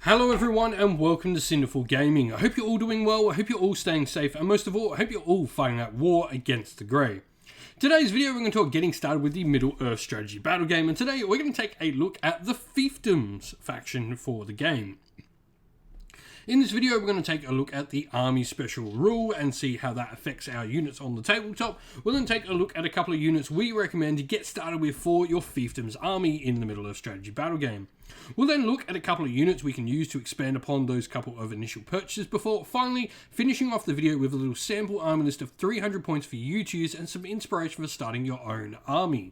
Hello everyone and welcome to Cinderful Gaming. I hope you're all doing well, I hope you're all staying safe, and most of all, I hope you're all fighting that war against the Grey. Today's video we're going to talk getting started with the Middle-earth strategy battle game, and today we're going to take a look at the Fiefdoms faction for the game. In this video, we're going to take a look at the army special rule and see how that affects our units on the tabletop. We'll then take a look at a couple of units we recommend to get started with for your Fiefdoms army in the Middle-earth strategy battle game. We'll then look at a couple of units we can use to expand upon those couple of initial purchases before finally finishing off the video with a little sample army list of 300 points for you to use and some inspiration for starting your own army.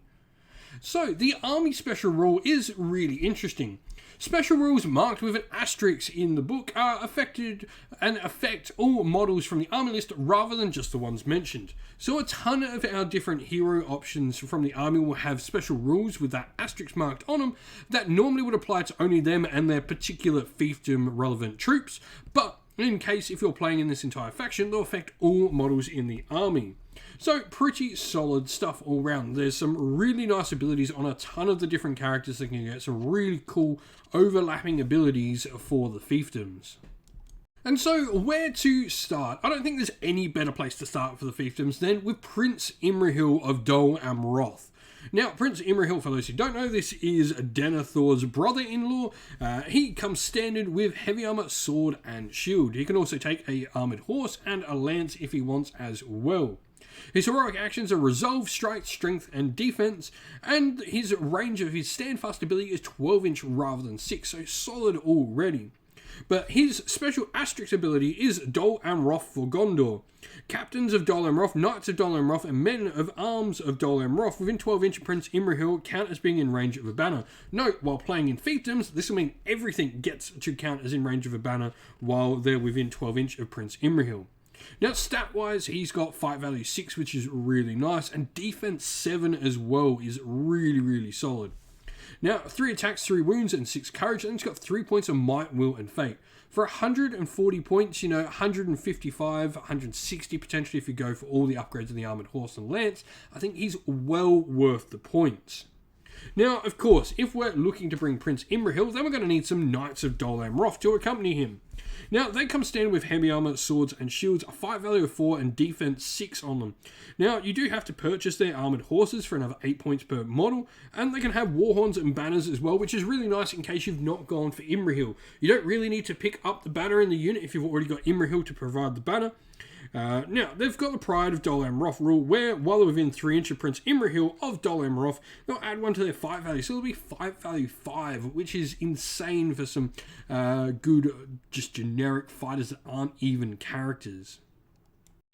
So, the army special rule is really interesting. Special rules marked with an asterisk in the book are affected and affect all models from the army list rather than just the ones mentioned. So a ton of our different hero options from the army will have special rules with that asterisk marked on them that normally would apply to only them and their particular fiefdom relevant troops, but in case if you're playing in this entire faction, they'll affect all models in the army. So pretty solid stuff all round. There's some really nice abilities on a ton of the different characters that can get some really cool overlapping abilities for the fiefdoms. And so where to start? I don't think there's any better place to start for the fiefdoms than with Prince Imrahil of Dol Amroth. Now, Prince Imrahil, for those who don't know, this is Denethor's brother-in-law. He comes standard with heavy armor, sword, and shield. He can also take a armored horse and a lance if he wants as well. His heroic actions are resolve, strike, strength, and defense, and his range of his standfast ability is 12 inch rather than 6, so solid already. But his special asterisk ability is Dol Amroth for Gondor. Captains of Dol Amroth, Knights of Dol Amroth, and Men of Arms of Dol Amroth within 12 inch of Prince Imrahil count as being in range of a banner. Note, while playing in fiefdoms, this will mean everything gets to count as in range of a banner while they're within 12 inch of Prince Imrahil. Now, stat-wise, he's got fight value 6, which is really nice, and defense 7 as well is really solid. Now, 3 attacks, 3 wounds, and 6 courage, and he's got 3 points of might, will, and fate. For 140 points, 155, 160 potentially if you go for all the upgrades in the armored horse and lance, I think he's well worth the points. Now, of course, if we're looking to bring Prince Imrahil, then we're going to need some Knights of Dol Amroth to accompany him. Now, they come standard with heavy armor, swords, and shields, a fight value of 4 and defense 6 on them. Now, you do have to purchase their armored horses for another 8 points per model, and they can have war horns and banners as well, which is really nice in case you've not gone for Imrahil. You don't really need to pick up the banner in the unit if you've already got Imrahil to provide the banner. Now, they've got the Pride of Dol Amroth rule, where while they're within 3 inch of Prince Imrahil of Dol Amroth, they'll add 1 to their fight value, so it'll be fight value 5, which is insane for some good, just generic fighters that aren't even characters.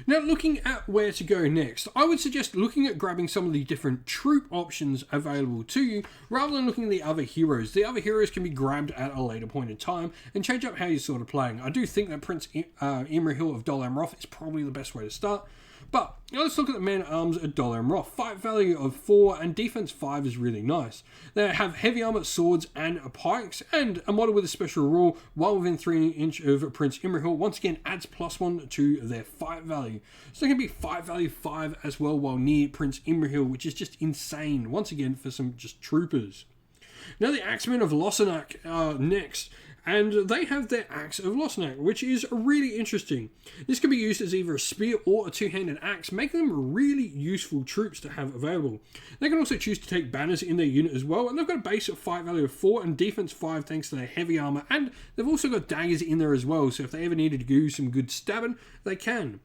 Now, looking at where to go next, I would suggest looking at grabbing some of the different troop options available to you, rather than looking at the other heroes. The other heroes can be grabbed at a later point in time and change up how you're sort of playing. I do think that Prince Imrahil of Dol Amroth is probably the best way to start. But let's look at the Men at Arms at Dol Amroth. Fight value of 4 and defense 5 is really nice. They have heavy armor, swords, and pikes, and a model with a special rule while within 3 inch of Prince Imrahil once again adds +1 to their fight value. So they can be fight value 5 as well while near Prince Imrahil, which is just insane once again for some just troopers. Now the Axemen of Lossarnach are next, and they have their Axe of Lossarnach, which is really interesting. This can be used as either a spear or a two-handed axe, making them really useful troops to have available. They can also choose to take banners in their unit as well, and they've got a base of fight value of 4 and defense 5 thanks to their heavy armor, and they've also got daggers in there as well, so if they ever needed to do some good stabbing, they can.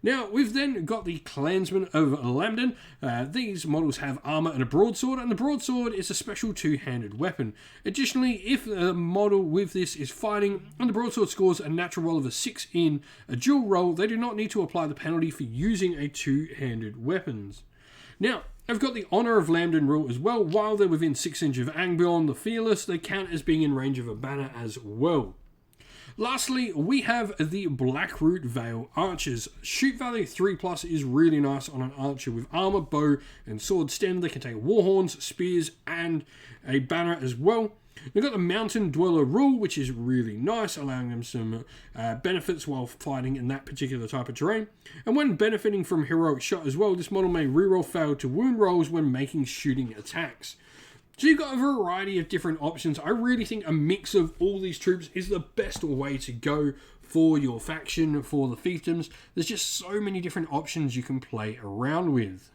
Now, we've then got the Clansmen of Lambden. These models have armor and a broadsword, and the broadsword is a special two-handed weapon. Additionally, if a model with this is fighting, and the broadsword scores a natural roll of a 6 in a dual roll, they do not need to apply the penalty for using a two-handed weapons. Now, I've got the Honor of Lambden rule as well. While they're within 6 inch of Angbjorn the Fearless, they count as being in range of a banner as well. Lastly, we have the Blackroot Vale Archers. Shoot value 3+ is really nice on an archer with armor, bow, and sword stand. They can take war horns, spears, and a banner as well. They've got the Mountain Dweller rule, which is really nice, allowing them some benefits while fighting in that particular type of terrain. And when benefiting from Heroic Shot as well, this model may reroll fail to wound rolls when making shooting attacks. So you've got a variety of different options. I really think a mix of all these troops is the best way to go for your faction, for the Fiefdoms. There's just so many different options you can play around with.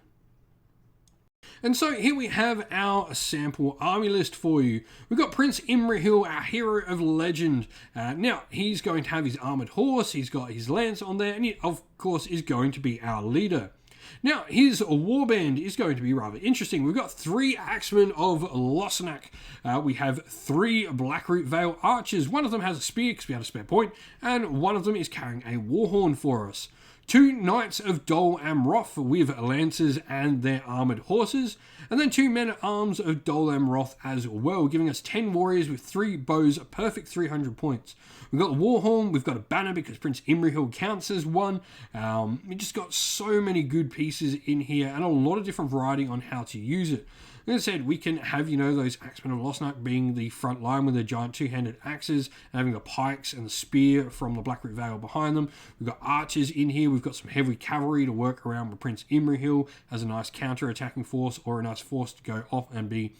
And so here we have our sample army list for you. We've got Prince Imrahil, our hero of legend. Now, he's going to have his armoured horse, he's got his lance on there, and he, of course, is going to be our leader. Now, his warband is going to be rather interesting. We've got 3 Axemen of Lossnack. We have 3 Blackroot Vale archers. One of them has a spear because we had a spare point, and one of them is carrying a warhorn for us. 2 Knights of Dol Amroth with lances and their armoured horses, and then 2 Men-at-Arms of Dol Amroth as well, giving us 10 warriors with 3 bows, a perfect 300 points. We've got the Warhorn, we've got a banner because Prince Imrahil counts as one. We just got so many good pieces in here and a lot of different variety on how to use it. Like I said, we can have, those Axemen of Lossnack being the front line with their giant 2-handed axes, and having the pikes and the spear from the Blackroot Vale behind them. We've got archers in here. We've got some heavy cavalry to work around with Prince Imrahil as a nice counter-attacking force, or a nice force to go off and be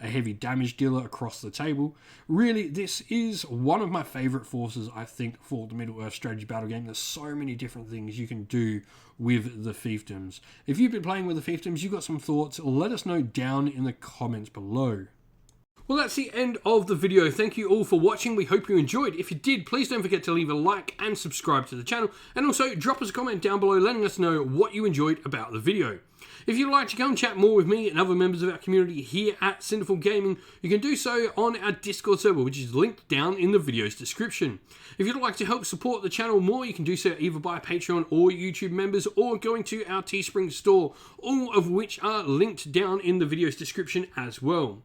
a heavy damage dealer across the table. Really, this is one of my favourite forces, I think, for the Middle-earth strategy battle game. There's so many different things you can do with the Fiefdoms. If you've been playing with the Fiefdoms, you've got some thoughts, let us know down in the comments below. Well, that's the end of the video. Thank you all for watching. We hope you enjoyed. If you did, please don't forget to leave a like and subscribe to the channel. And also, drop us a comment down below letting us know what you enjoyed about the video. If you'd like to go and chat more with me and other members of our community here at Sinful Gaming, you can do so on our Discord server, which is linked down in the video's description. If you'd like to help support the channel more, you can do so either by Patreon or YouTube members, or going to our Teespring store, all of which are linked down in the video's description as well.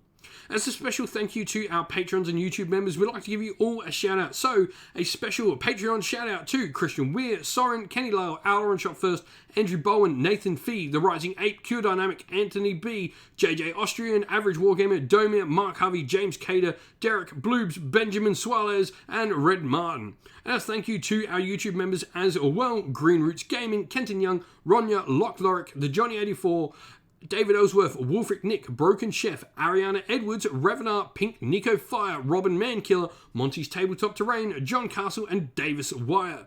As a special thank you to our patrons and YouTube members, we'd like to give you all a shout out. So, a special Patreon shout out to Christian Weir, Soren, Kenny Lyle, Owen Shop First, Andrew Bowen, Nathan Fee, The Rising Ape, Q Dynamic, Anthony B, JJ Austrian, Average Wargamer, Domir, Mark Harvey, James Cader, Derek, Bloobs, Benjamin Suarez, and Red Martin. And as thank you to our YouTube members as well, Green Roots Gaming, Kenton Young, Ronya, Lock Lorick, The Johnny 84, David Ellsworth, Wolfric Nick, Broken Chef, Ariana Edwards, Revenar, Pink, Nico Fire, Robin Mankiller, Monty's Tabletop Terrain, John Castle, and Davis Wire.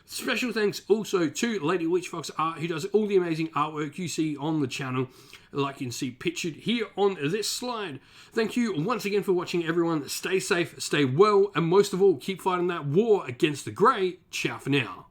Special thanks also to Lady Witchfox Art, who does all the amazing artwork you see on the channel, like you can see pictured here on this slide. Thank you once again for watching, everyone. Stay safe, stay well, and most of all, keep fighting that war against the Grey. Ciao for now.